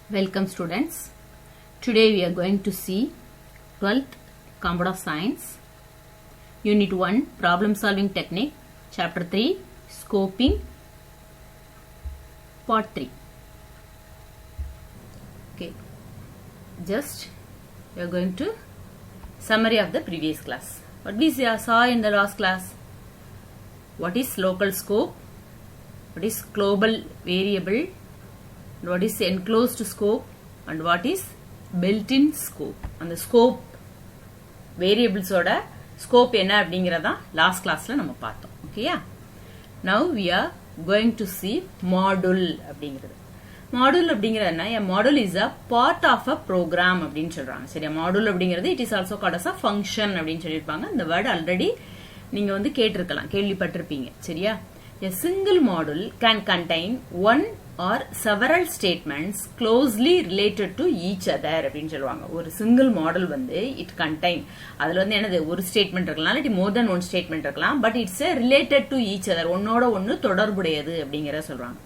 Welcome students. Today we are going to see 12th Computer Science Unit 1 Problem Solving Technique Chapter 3 Scoping Part 3. Okay. Just we are going to summary of the previous class. What we saw in the last class? What is local scope? What is global variable? What is enclosed scope and what is built-in scope? And the scope variables oda scope enna abingiradha last class la nama paathom. Okay ya? Now we are going to see module abingiradha. Module abingiradha a module is a part of a program abdin solranga. Seriya module abingiradha it is also called as a function abdin sollirpaanga. The word already நீங்க வந்து கேட்டிருக்கலாம் கேள்விப்பட்டிருப்பீங்க சரியா a single module can contain one or several statements closely related to each other அப்படினு சொல்வாங்க ஒரு single model வந்து it contain அதுல வந்து என்னது ஒரு ஸ்டேட்மென்ட் இருக்கலாம் இல்ல more than one statement இருக்கலாம் but it's a related to each other ஒண்ணோட ஒண்ணு தொடர்புடையது அப்படிங்கறத சொல்றாங்க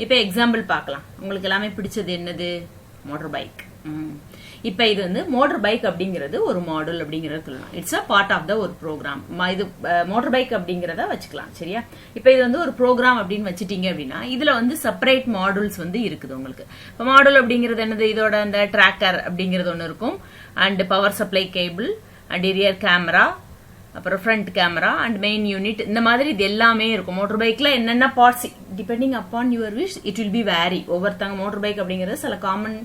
இப்போ எக்ஸாம்பிள் பார்க்கலாம் உங்களுக்கு எல்லாமே பிடிச்சது என்னது மோட்டார் பைக் இப்போ இது வந்து மோட்டார் பைக் அப்படிங்கிறது ஒரு மாடல் அப்படிங்கறது சொல்லலாம் it's a part of the ஒரு ப்ரோக்ராம் இது மோட்டார் பைக் அப்படிங்கறத வச்சுக்கலாம் சரியா இப்போ இது வந்து ஒரு ப்ரோக்ராம் அப்படினு வச்சிட்டீங்க அப்படினா இதுல வந்து செப்பரேட் மாடல்ஸ் வந்து இருக்குது உங்களுக்கு இப்போ மாடல் அப்படிங்கிறது என்னது இதோட அந்த ட்ராக்கர் அப்படிங்கிறது ஒன்னு இருக்கும் and power supply cable and rear camera அப்புறம் front camera and main unit இந்த மாதிரி இது எல்லாமே இருக்கும் மோட்டார் பைக்ல என்னென்ன parts depending upon your wish it will be very ஒவ்வொருத்தங்க மோட்டார் பைக் அப்படிங்கிறது சில காமன்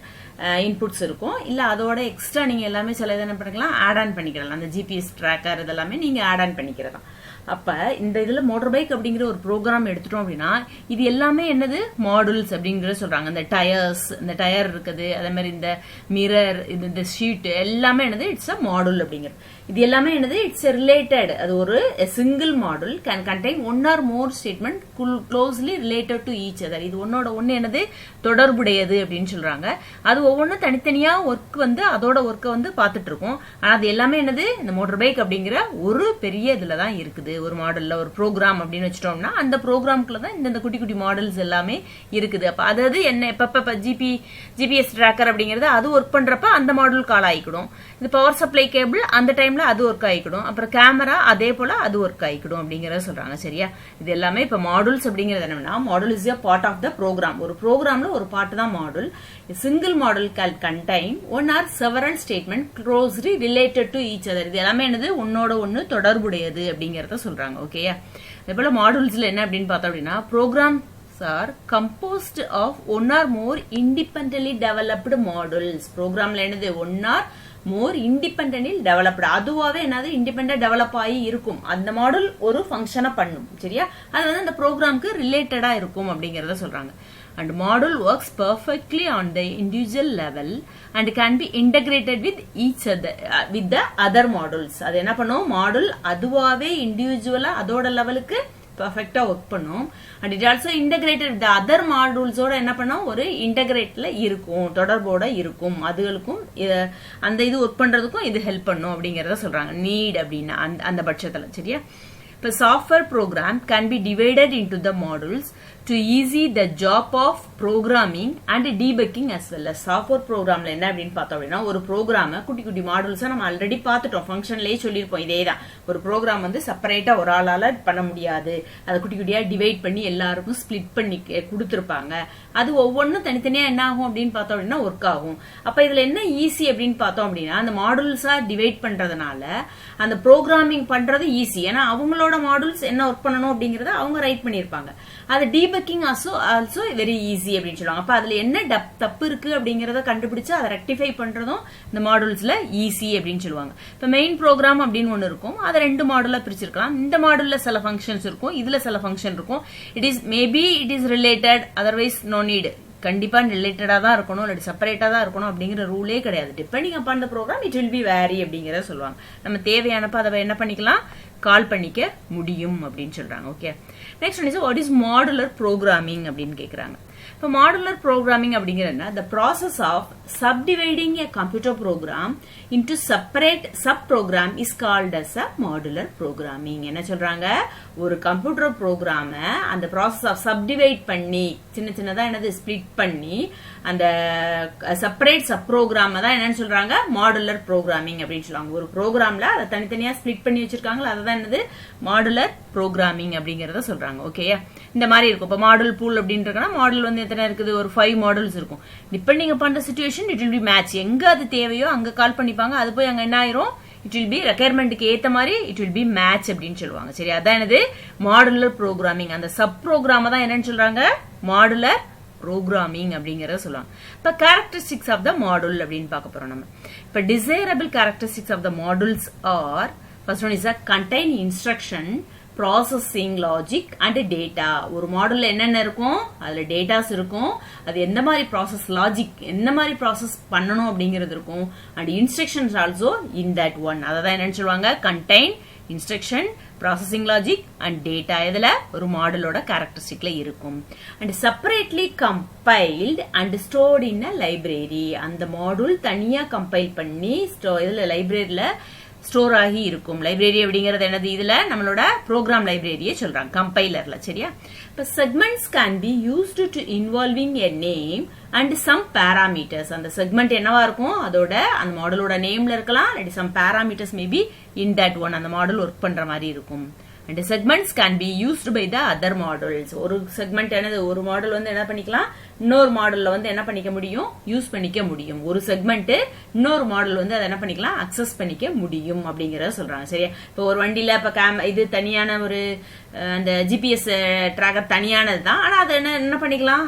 இன்புட்ஸ் இருக்கும் இல்ல அதோட எக்ஸ்ட்ரா நீங்க எல்லாமே சில என்ன பண்ணிக்கலாம் ஆட் ஆன் பண்ணிக்கலாம் அந்த ஜிபிஎஸ் ட்ராக்கர் இதெல்லாமே நீங்க ஆட் ஆன் பண்ணிக்கிறலாம் அப்ப இந்த இதுல மோட்டார் பைக் அப்படிங்கிற ஒரு ப்ரோக்ராம் எடுத்துட்டோம் அப்படின்னா இது எல்லாமே என்னது மாடல்ஸ் அப்படிங்கறத சொல்றாங்க இந்த டயர்ஸ் இந்த டயர் இருக்குது அதே மாதிரி இந்த மிரர் இந்த ஷீட் எல்லாமே என்னது இட்ஸ் a மாடல் அப்படிங்கிறது இது எல்லாமே என்னது இட்ஸ் ரிலேட்டட் அது ஒரு single module can contain one or more statement closely related to each other இது ஒன்னோட ஒன்னு என்னது தொடர்புடையது அப்படின்னு சொல்றாங்க அது ஒவ்வொன்றும் தனித்தனியா ஒர்க் வந்து அதோட ஒர்க்கை வந்து பார்த்துட்டு இருக்கோம் ஆனா அது எல்லாமே என்னது இந்த மோட்டார் பைக் அப்படிங்கிற ஒரு பெரிய இதுலதான் இருக்குது ஒரு மாடல்ல ஒரு ப்ரோக்ராம் அப்படின்னு வச்சிட்டோம்னா அந்த ப்ரோக்ராம்க்குள்ள தான் இந்த குட்டி குட்டி மாடல்ஸ் எல்லாமே இருக்குது அப்ப அதாவது என்ன எப்ப ஜிபிஎஸ் ட்ராக்கர் அப்படிங்கறது அது ஒர்க் பண்றப்ப அந்த மாடல் கால் ஆயிடும் இது பவர் சப்ளை கேபிள் அந்த டைம்ல அது ஒர்க் ஆயிடும் அப்புறம் கேமரா அதே போல அது ஒர்க் ஆயிடும் அப்படிங்கறத சொல்றாங்க சரியா இது எல்லாமே இப்ப மாடல்ஸ் அப்படிங்கிறது என்னன்னா module is a part of the program ஒரு ப்ரோக்ராம்ல ஒரு பார்ட் தான் module single module can contain one or several statement closely related to each other இது எல்லாமே என்னது ஒன்னோட ஒன்னு தொடர்புடையது அப்படிங்கறத சொல்றாங்க ஓகேயா அதே போல மாடல்ஸ்ல என்ன அப்படின்னு பார்த்தோம் அப்படின்னா programs are composed of one or more independently developed models ப்ரோக்ராம்ல என்னது one or more independently developed அதுவாவே என்னது இண்டிபெண்டன்ட் டெவலப் ஆகி இருக்கும் அந்த மாடல் ஒரு ஃபங்க்ஷனை பண்ணும் சரியா அது வந்து அந்த ப்ரோக்ராம்க்கு ரிலேட்டடா இருக்கும் அப்படிங்கறத சொல்றாங்க and model works perfectly on the individual level and can be integrated with each other with the other models அது என்ன பண்ணும் மாடல் அதுவாவே இண்டிவிஜுவலா அதோட லெவலுக்கு பெர்ஃபெக்ட்டா வர்க் பண்ணும் and it also integrated with the other modules ஓட என்ன பண்ணும் ஒரு இன்டகிரேட்ல இருக்கும் தொடர்போட இருக்கும் அதுகளுக்கும் அந்த இது வர்க் பண்றதுக்கும் இது ஹெல்ப் பண்ணும் அப்படிங்கறத சொல்றாங்க நீட் அப்படினா அந்த பட்சத்துல சரியா இப்ப software program can be divided into the modules to easy the job of programming and debugging as well as software programல என்ன அப்படினு பார்த்தோம் அப்படினா ஒரு ப்ரோகிராம குட்டி குட்டி மாடல்ஸா நம்ம ஆல்ரெடி பார்த்துட்டோம் ஃபங்க்ஷன்லயே சொல்லிருப்போம் இதேதான் ஒரு ப்ரோகிராம் வந்து செப்பரேட்டா ஒரு ஆளால பண்ண முடியாது அது குட்டி குட்டியா டிவைட் பண்ணி எல்லாருக்கும் ஸ்ப்ளிட் பண்ணி கொடுத்திருப்பாங்க அது ஒவ்வொன்றும் தனித்தனியா என்ன ஆகும் அப்படின்னு பார்த்தோம் அப்படினா ஒர்க் ஆகும் அப்ப இதுல என்ன ஈஸி அப்படின்னு பார்த்தோம் அப்படினா அந்த மாடல்ஸா டிவைட் பண்றதுனால அந்த ப்ரோகிராமிங் பண்றது ஈஸி ஏன்னா அவங்களோட மாடல்ஸ் என்ன ஒர்க் பண்ணணும் அப்படிங்கறத அவங்க ரைட் பண்ணிருப்பாங்க அது டீபக்கிங் ஆல்சோ வெரி ஈஸி அப்படின்னு சொல்லுவாங்க அப்ப அதுல என்ன தப்பு இருக்கு அப்படிங்கறத கண்டுபிடிச்சு அதை ரெக்டிஃபை பண்றதும் இந்த மாடல்ஸ்ல ஈஸி அப்படின்னு சொல்லுவாங்க இப்ப மெயின் ப்ரோக்ராம் அப்படின்னு ஒன்னு இருக்கும் அதை ரெண்டு மாடலா பிரிச்சிருக்கலாம் இந்த மாடல்ல சில ஃபங்க்ஷன்ஸ் இருக்கும் இதுல சில ஃபங்க்ஷன் இருக்கும் it is maybe it is related otherwise no need கண்டிப்பா ரிலேட்டடா தான் இருக்கணும் இல்ல செப்பரேட்டா தான் இருக்கணும் அப்படிங்கிற ரூலே கிடையாது depending upon the program it will be vary அப்படிங்கறத சொல்லுவாங்க நம்ம தேவையானப்ப அதை என்ன பண்ணிக்கலாம் கால் பண்ணிக்க முடியும் அப்படின்னு சொல்றாங்க. Okay, next one is what is modular programming அப்படின்னு கேக்குறாங்க. இப்போ மாடுலர் ப்ரோக்ராமிங் அப்படிங்கிறதுனா the process of subdividing a computer program into separate sub program is called as a modular programming. என்ன சொல்றாங்க, ஒரு கம்ப்யூட்டர் ப்ரோக்ராம அந்த process of subdivide பண்ணி சின்ன சின்னதா என்னது ஸ்பிளிட் பண்ணி அந்த செப்பரேட் சப் ப்ரோக்ராம் தான் என்னன்னு சொல்றாங்க மாடுலர் ப்ரோக்ராமிங் அப்படின்னு சொல்றாங்க. ஒரு ப்ரோக்ராம்ல அதை தனித்தனியா ஸ்பிளிட் பண்ணி வச்சிருக்காங்களா அதுதான் என்னது மாடுலர் ப்ரோக்ராமிங் அப்படிங்கறத சொல்றாங்க. ஓகேயா, இந்த மாதிரி இருக்கும். இப்போ மாடல் பூல் அப்படின்றதுனா மாடல் வந்து எத்தனை இருக்குது, ஒரு 5 மாடல்ஸ் இருக்கும். Depending upon the situation it will B match. எங்க அது தேவையோ அங்க கால் பண்ணிப்பாங்க, அது போய் அங்க என்ன ஆயிரும், இட் வில் பி ரெக்யர்மெண்ட்டுக்கு ஏத்த மாதிரி இட் வில் பி மேட்ச் அப்படின்னு சொல்லுவாங்க. சரி, அதான் என்னது மாடுலர் ப்ரோக்ராமிங். அந்த சப் ப்ரோக்ராம் தான் என்னன்னு சொல்றாங்க மாடுலர் ப்ரோக்ராமிங் அப்படிங்கறத சொல்லுவாங்க. இப்ப கேரக்டரிஸ்டிக்ஸ் ஆஃப் த மாடுல் அப்படின்னு பார்க்க போறோம் நம்ம. இப்ப desirable characteristics of the modules are first one is a contain instruction, processing, logic and data. ஒரு மாடல்ல என்னென்ன இருக்கும், அதுல டேட்டாஸ் இருக்கும், அது எந்த மாதிரி ப்ராசஸ், லாஜிக் என்ன மாதிரி ப்ராசஸ் பண்ணணும் அப்படிங்கிறது இருக்கும், and instructions also in that one. அதான் என்னன்னு சொல்லுவாங்க contain instruction, processing logic and data. இதுல ஒரு மாடலோட கேரக்டரிஸ்டிக்ல இருக்கும். And separately compiled and stored in a library. அந்த மாடல் தனியா கம்பைல் பண்ணி இதுல லைப்ரரியில ஸ்டோர் ஆகி இருக்கும். லைப்ரரி அப்படிங்கிறது என்னது, இதுல நம்மளோட ப்ரோக்ராம் லைப்ரரியே சொல்றாங்க கம்பைலர்ல. சரியா, இப்ப segments can be used to involving a name and some parameters. அந்த செக்மெண்ட் என்னவா இருக்கும், அதோட அந்த மாடலோட நேம்ல இருக்கலாம், இல்லாட்டி some parameters maybe in that one அந்த மாடல் ஒர்க் பண்ற மாதிரி இருக்கும். And segments can be used by the other models. ஒரு செக்மெண்ட் என்னது, ஒரு மாடல் வந்து என்ன பண்ணிக்கலாம், இன்னொரு மாடல்ல வந்து என்ன பண்ணிக்க முடியும், யூஸ் பண்ணிக்க முடியும். ஒரு செக்மெண்ட் இன்னொரு மாடல் வந்து அதை என்ன பண்ணிக்கலாம், அக்சஸ் பண்ணிக்க முடியும் அப்படிங்கறத சொல்றாங்க. சரியா, இப்போ ஒரு வண்டியில இப்ப இது தனியான ஒரு அந்த ஜிபிஎஸ் டிராக்கர் தனியானது தான். ஆனா அதை என்ன பண்ணிக்கலாம்,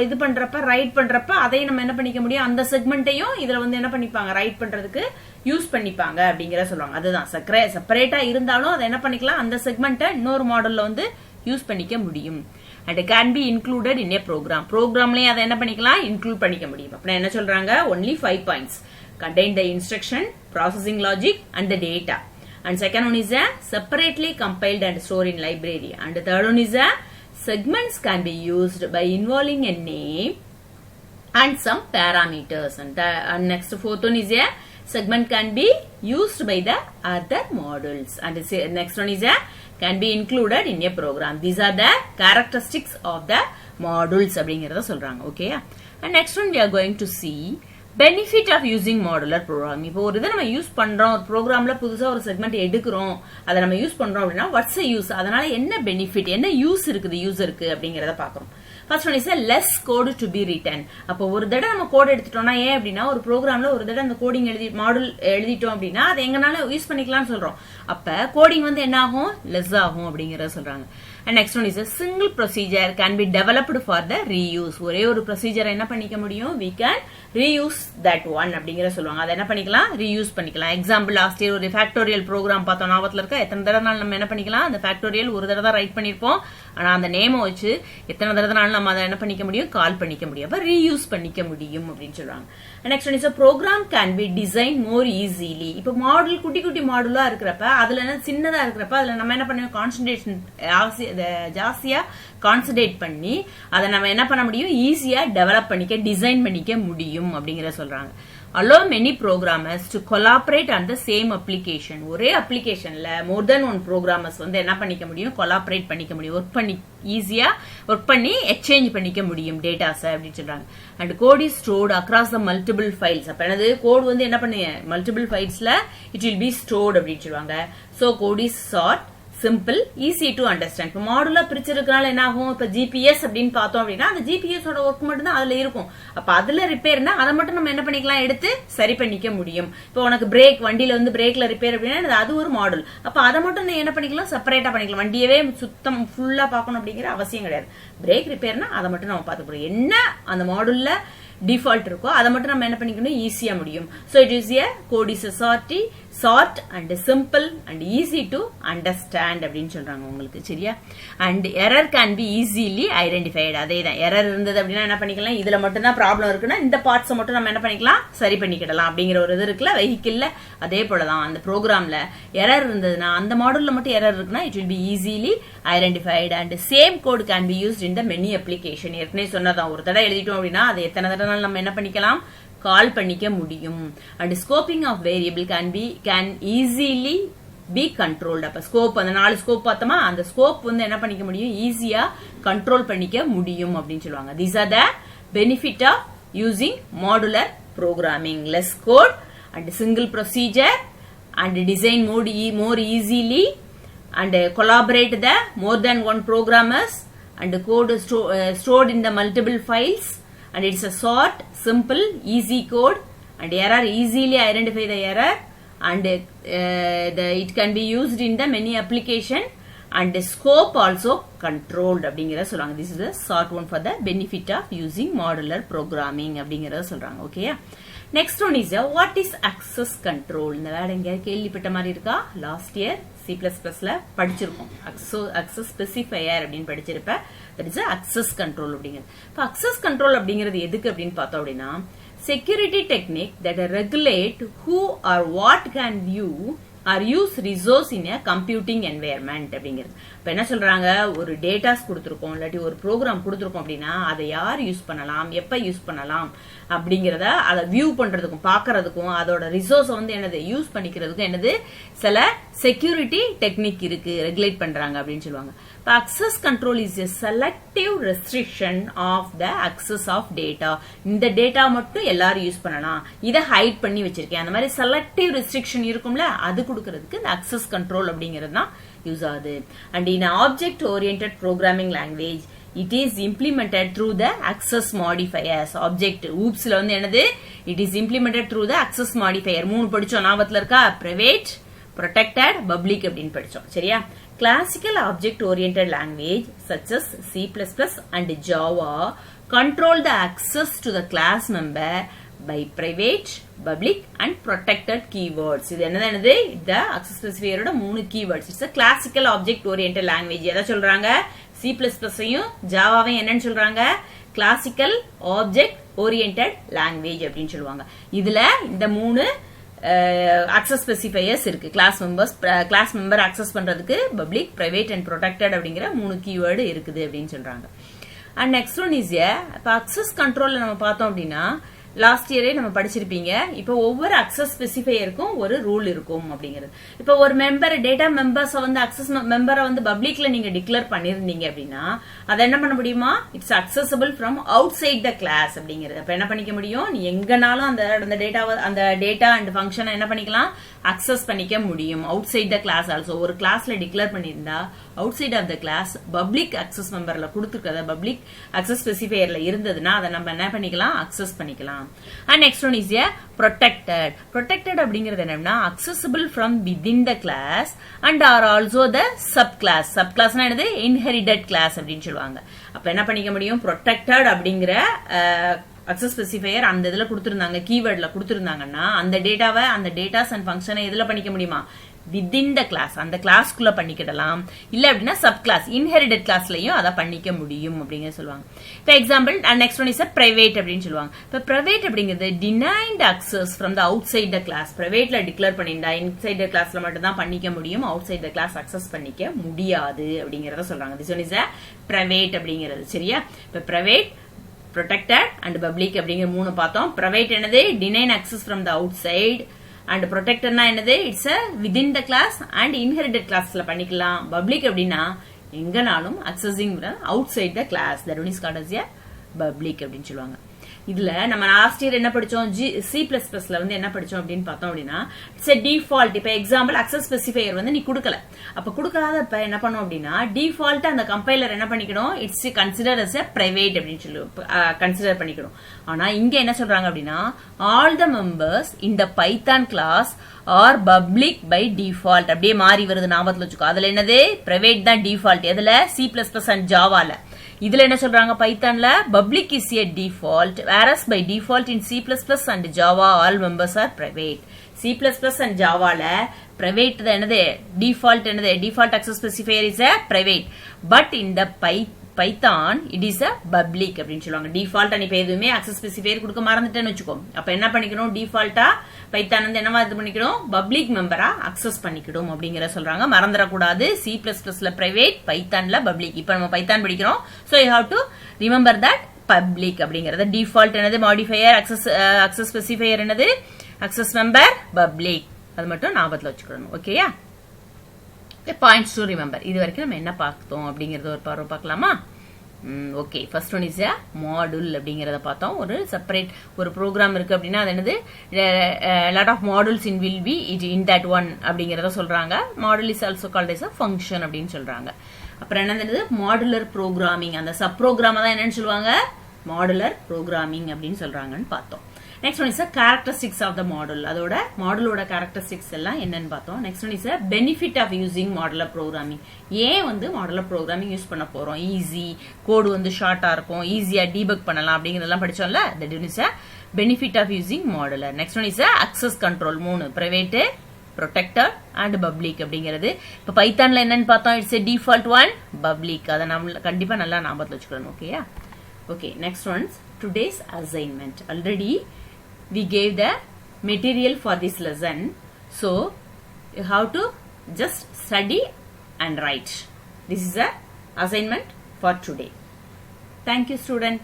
இது பண்றப்ப ரைட் பண்றப்ப அதையும் நம்ம என்ன பண்ணிக்க முடியும், அந்த செக்மெண்ட்டையும் இதுல வந்து என்ன பண்ணிப்பாங்க, ரைட் பண்றதுக்கு யூஸ் பண்ணிப்பாங்க அப்படிங்கறத சொல்லுவாங்க. அதுதான் செப்பரேட்டா இருந்தாலும் அதை என்ன பண்ணிக்கலாம், அந்த செக்மெண்ட்டை இன்னொரு மாடல்ல வந்து யூஸ் பண்ணிக்க முடியும். and can be included in a program. ப்ரோக்ராம்லயே அதை என்ன பண்ணிக்கலாம், இன்க்ளூட் பண்ணிக்க முடியும். அப்ப என்ன சொல்றாங்க, only 5 points. Contain the instruction, processing logic and the data. And second one is a separately compiled and stored in library. And the third one is a segments can be used by involving a name and some parameters. And next fourth one is a segment can be used by the other models. And the next one is a can be included in a program. These are the characteristics of the modules அப்படிங்கறத சொல்றாங்க. Okay, and next one we are going to see benefit of using modular programming. இப்போ ஒரு இதை நம்ம use பண்றோம், ஒரு ப்ரோக்ராம்ல புதுசா ஒரு செக்மெண்ட் எடுக்கிறோம், அதை நம்ம யூஸ் பண்றோம் அப்படின்னா what's the use, அதனால என்ன பெனிஃபிட், என்ன யூஸ் இருக்குது யூசருக்கு அப்படிங்கறத பாக்குறோம். First one is a less code to be written. அப்போ ஒரு தடவை நம்ம கோட் எடுத்துட்டோம்னா, ஏன் அப்படின்னா ஒரு ப்ரோக்ராம்ல ஒரு தடவை அந்த கோடிங் மாடல் எழுதிட்டோம் அப்படின்னா அதை எங்கனாலும் யூஸ் பண்ணிக்கலாம்னு சொல்றோம். அப்ப கோடிங் வந்து என்ன ஆகும், லெஸ் ஆகும் அப்படிங்கறத சொல்றாங்க. And next one is a single procedure can be developed for the reuse. ஒரே ஒரு ப்ரொசீஜரை என்ன பண்ணிக்க முடியும், we can reuse that one அப்படிங்கற சொல்லுவாங்க. அதை என்ன பண்ணிக்கலாம், reuse பண்ணிக்கலாம். எக்ஸாம்பிள் லாஸ்ட் இயர் ஒரு ஃபேக்டோரியல் ப்ரோக்ராம் பார்த்தோம், ஞாபகத்துல இருக்க, எத்தனை தடவை நம்ம என்ன பண்ணிக்கலாம், அந்த ஃபேக்டோரியல் ஒரு தடவை தான் ரைட் பண்ணிருப்போம், ஆனா அந்த நேமை வச்சு எத்தனை தடவை நம்ம அதை என்ன பண்ணிக்க முடியும், கால் பண்ணிக்க முடியும். அப்ப ரீயூஸ் பண்ணிக்க முடியும் அப்படின்னு சொல்றாங்க. Next one is a program can be designed more easily. இப்ப மாடல் குட்டி குட்டி மாடலா இருக்கிறப்ப, அதுல என்ன சின்னதா இருக்கிறப்ப அதுல நம்ம என்ன பண்ணுவோம், கான்சன்ட்ரேஷன் ஜாஸ்தியா கான்சன்ட்ரேட் பண்ணி அதை நம்ம என்ன பண்ண முடியும், ஈஸியா டெவலப் பண்ணிக்க, டிசைன் பண்ணிக்க முடியும் அப்படிங்கறத சொல்றாங்க. allow many programmers to collaborate on the same application. ஒரே அப்ளிகேஷன்ல more than one programmers வந்து என்ன பண்ணிக்க முடியும், collaborate பண்ணிக்க முடியும், ஒர்க் பண்ணி ஈஸியா ஒர்க் பண்ணி எக்ஸ்சேஞ்ச் பண்ணிக்க முடியும் டேட்டாஸ் அப்படின்னு சொல்றாங்க. and code is stored across the multiple files. அப்ப என்னது, கோட் வந்து என்ன பண்ணுங்க, multiple ஃபைல்ஸ்ல it will be stored அப்படின்னு சொல்லுவாங்க. so code is short, simple, easy to understand. இப்போ மாடுலா பிரிச்சிருக்கனால என்ன ஆகும், இப்ப ஜிபிஎஸ் அப்படின்னு பார்த்தோம் அப்படின்னா அந்த ஜிபிஎஸ் ஓட ஒர்க் மட்டும் தான் அதுல இருக்கும். அப்ப அதுல ரிப்பேர்னா அதை மட்டும் நம்ம என்ன பண்ணிக்கலாம், எடுத்து சரி பண்ணிக்க முடியும். இப்போ உனக்கு பிரேக், வண்டியில வந்து பிரேக்ல ரிப்பேர் அப்படின்னா அது ஒரு மாடல். அப்ப அதை மட்டும் நீ என்ன பண்ணிக்கலாம், செப்பரேட்டா பண்ணிக்கலாம். வண்டியவே சுத்தம் ஃபுல்லா பார்க்கணும் அப்படிங்கிற அவசியம் கிடையாது. பிரேக் ரிப்பேர்னா அதை மட்டும் நம்ம பார்த்து போறோம், என்ன அந்த மாடுல்ல டிஃபால்ட் இருக்கோ அதை மட்டும் நம்ம என்ன பண்ணிக்கணும், ஈஸியா முடியும். So it is a code is a short, short and simple and easy to understand அப்படினு சொல்றாங்க உங்களுக்கு சரியா and error can be easily identified அதேதான் error இருந்தது அப்படினா என்ன பண்ணிக்கலாம் இதுல மட்டும் தான் ப்ராப்ளம் இருக்குனா இந்த பார்ட்ஸ் மட்டும் நம்ம என்ன பண்ணிக்கலாம் சரி பண்ணிக்கலாம் அப்படிங்கற ஒரு இது இருக்குல வெஹிக்கிள்ல அதே போல தான் அந்த புரோகிராம்ல error இருந்ததுனா அந்த மாடியூல்ல மட்டும் error இருக்குனா it will be easily identified and same code can be used in the many application ஏற்கனவே சொன்னதா ஒரு தடவை எழுதிட்டோம் அப்படினா அது எத்தனை தடவை நம்ம என்ன பண்ணிக்கலாம் கால் பண்ணிக்க முடியும் and scoping of variable can easily be controlled அப்ப ஸ்கோப் அந்த நாலு ஸ்கோப் பார்த்தோமா அந்த ஸ்கோப் வந்து என்ன பண்ணிக்க முடியும் ஈஸியா கண்ட்ரோல் பண்ணிக்க முடியும் அப்படினு சொல்வாங்க these are the benefit of using modular programming less code and single procedure and design more easily and collaborate the more than one programmers and code stored in the multiple files and it's a short simple easy code and error easily identify the error and it can be used in the many application and the scope also controlled அப்படிங்கறத சொல்றாங்க this is a short one for the benefit of using modular programming அப்படிங்கறத சொல்றாங்க ஓகேயா next one is what is access control இந்த word எங்க கேள்விப்பட்ட மாதிரி இருக்கா லாஸ்ட் இயர் C++ ல படிச்சிருக்கோம் access specifier அப்படினு படிச்சிருப்ப that is access control அப்படிங்கிறது இப்ப access control அப்படிங்கிறது எதுக்கு அப்படினு பார்த்தோம் அப்படினா security technique that regulate who or what can view or use resource in a computing environment அப்படிங்கிறது இப்ப என்ன சொல்றாங்க ஒரு டேட்டாஸ் கொடுத்திருக்கோம் இல்லாட்டி ஒரு ப்ரோகிராம் கொடுத்திருக்கோம் அப்படினா அதை யார் யூஸ் பண்ணலாம் எப்ப யூஸ் பண்ணலாம் அப்படிங்கறத அத வியூ பண்றதுக்கும் பார்க்கிறதுக்கும் அதோட ரிசோர்ஸ் வந்து என்னது யூஸ் பண்ணிக்கிறதுக்கும் என்னது சில செக்யூரிட்டி டெக்னிக் இருக்கு ரெகுலேட் பண்றாங்க அப்படினு சொல்வாங்க இப்ப access control is a selective restriction of the access of data இந்த டேட்டா மட்டும் எல்லாரும் யூஸ் பண்ணலாம் இத ஹைட் பண்ணி வச்சிருக்கேன் அந்த மாதிரி செலக்டிவ் ரெஸ்ட்ரிக்ஷன் இருக்கும்ல அது கொடுக்கிறதுக்கு இந்த access control அப்படிங்கிறது தான் யூஸ் ஆகுது and in object oriented programming language it is implemented through the access modifiers object oops ல வந்து என்னது it is implemented through the access modifier மூணு படிச்சோம் ஞாபகத்துல இருக்கா private protected public அப்படினு படிச்சோம் சரியா classical object oriented language such as C++ and Java control the access to the class member by private public and protected keywords இது என்னது இந்த access specifier ஓட மூணு keywords it's a classical object oriented language எதை சொல்றாங்க C++ ஐயும் ஜாவாவையும் என்னன்னு சொல்றாங்க classical object oriented language அப்படினு சொல்வாங்க இதுல இந்த மூணு access specifiers இருக்கு class member access பண்றதுக்கு public private and protected அப்படிங்கற மூணு keyword இருக்குது அப்படினு சொல்றாங்க and next one is access control நம்ம பார்த்தோம் அப்படினா லாஸ்ட் இயரே நம்ம படிச்சிருப்பீங்க இப்போ ஒவ்வொரு அக்சஸ் ஸ்பெசிஃபையருக்கும் ஒரு ரூல் இருக்கும் அப்படிங்கிறது இப்போ ஒரு மெம்பர் டேட்டா மெம்பர்ஸ் வந்து அக்சஸ் மெம்பரை வந்து பப்ளிக்ல நீங்க டிக்ளேர் பண்ணிருந்தீங்க அப்படின்னா அதை என்ன பண்ண முடியுமா it's accessible from outside the class அப்படிங்கிறது அப்ப என்ன பண்ணிக்க முடியும் நீ எங்கனாலும் அந்த டேட்டா அண்ட் ஃபங்க்ஷனை என்ன பண்ணிக்கலாம் அக்சஸ் பண்ணிக்க முடியும் outside the class also ஒரு கிளாஸ்ல டிக்ளேர் பண்ணியிருந்தா outside of the class public access மெம்பர்ல கொடுத்துருக்கத பப்ளிக் அக்சஸ் ஸ்பெசிஃபையர்ல இருந்ததுன்னா அதை நம்ம என்ன பண்ணிக்கலாம் அக்சஸ் பண்ணிக்கலாம் and next one is protected அப்படிங்கிறது என்னன்னா accessible from within the class and are also the subclassனா என்னது inherited class அப்படினு சொல்வாங்க அப்ப என்ன பண்ணிக்க முடியும் protected அப்படிங்கிற access specifier அந்த இதுல கொடுத்திருந்தாங்க கீவேர்ட்ல கொடுத்திருந்தாங்கன்னா அந்த டேட்டாவை அந்த டேட்டாஸ் அண்ட் ஃபங்க்ஷனை எதுல பண்ணிக்க முடியுமா within the class அந்த கிளாஸ்க்குள்ள பண்ணிக்கிடலாம் இல்ல அப்படின்னா சப் கிளாஸ் இன்ஹெரிட்டட் கிளாஸ்லயும் அத பண்ணிக்க முடியும் அப்படிங்க சொல்லுவாங்க இப்போ example next one is private அப்படினு சொல்லுவாங்க இப்போ பிரைவேட் அப்படிங்கிறது denied access from the outside the class பிரைவேட்ல டிக்ளேர் பண்ணிருந்தா இன்சைட் த கிளாஸ்ல மட்டும் தான் பண்ணிக்க முடியும் outside the class access பண்ணிக்க முடியாது அப்படிங்கறத சொல்றாங்க this one is a private அப்படிங்கிறது சரியா இப்போ பிரைவேட் protected and public அப்படிங்கிற மூணு பார்த்தோம் private என்னது denied access from the outside and protected na என்னது it's a within the class and inherited classல பண்ணிக்கலாம் public அப்படினா எங்கனாலும் accessing outside the class that one is called as a public அப்படினு சொல்வாங்க இதுல நம்ம லாஸ்ட் இயர் என்ன படிச்சோம் C++ ல வந்து என்ன படிச்சோம் அப்படினு பார்த்தோம் அப்படினா இட்ஸ் a default இப்ப எக்ஸாம்பிள் access specifier வந்து நீ கொடுக்கல அப்ப கொடுக்காதப்ப என்ன பண்ணும் அப்படினா டிஃபால்ட் அந்த கம்பைலர் என்ன பண்ணிக்கணும் it's consider as a private அப்படினு சொல்லி கன்சிடர் பண்ணிக்கணும் ஆனா இங்க என்ன சொல்றாங்க அப்படினா all the members in the python class are public by default அப்படியே மாறி வருது ஞாபகத்துல வச்சுக்கோ அதுல என்னது private தான் டிஃபால்ட் எதுல C++ and Java ல இதுல என்ன சொல்றாங்க பைத்தான்ல public is a default whereas by default in C++ and Java all members are private. C++ and Javaல private என்னது default என்னது default access specifier is a private but in the Python it is a public அப்படினு சொல்வாங்க. default நீ எதுவுமே access specifier கொடுக்க மறந்துட்டேன்னு வெச்சுக்கோ. அப்ப என்ன பண்ணிக்கணும் default-ஆ பைத்தான் வந்து என்னவா இது பண்ணிக்கணும் public member-ஆ access பண்ணிக்கணும் அப்படிங்கற சொல்றாங்க. மறந்துற கூடாது. C++ல private, பைத்தான்ல public. இப்போ நம்ம பைத்தான் படிக்கிறோம். So you have to remember that public அப்படிங்கறது default என்னது modifier access specifier என்னது access member public. அது மட்டும் ஞாபகத்துல வச்சுக்கணும். ஓகேயா? Points to remember. இது வரைக்கும் நம்ம என்ன பார்த்தோம் அப்படிங்கறது ஒரு பார்வை பார்க்கலாமா? Okay first one is a module அப்படிங்கறத பார்த்தோம். ஒரு செப்பரேட் ஒரு ப்ரோக்ராம் இருக்கு அப்படினா அது என்னது lot of modules in will be in that one அப்படிங்கறத சொல்றாங்க. module is also called as a function அப்படினு சொல்றாங்க. அப்புறம் என்னது modular programming அந்த சப் ப்ரோக்ராம் தான் என்னன்னு சொல்வாங்க modular programming அப்படினு சொல்றாங்கன்னு பார்த்தோம். Next one is the characteristics of the module. அதோட மாடுலோட characteristics எல்லாம் என்னன்னு பார்த்தோம். Next one is the benefit of using modular programming. ஏன் வந்து modular programming யூஸ் பண்ண போறோம்? ஈஸி, கோட் வந்து ஷார்ட்டா இருக்கும், ஈஸியா டீபக் பண்ணலாம் அப்படிங்கறதெல்லாம் படிச்சோம்ல. That is a benefit of using modular. Next one is the access control. 3 private, protected and public அப்படிங்கிறது. இப்ப பைத்தான்ல என்னன்னு பார்த்தோம்? It's a default one, public. அத நம்ம கண்டிப்பா நல்லா ஞாபகத்துல வச்சுக்கணும். ஓகேயா? Okay, next one's today's assignment. Already we gave the material for this lesson, so you have to just study and write. This is a assignment for today. Thank you, student.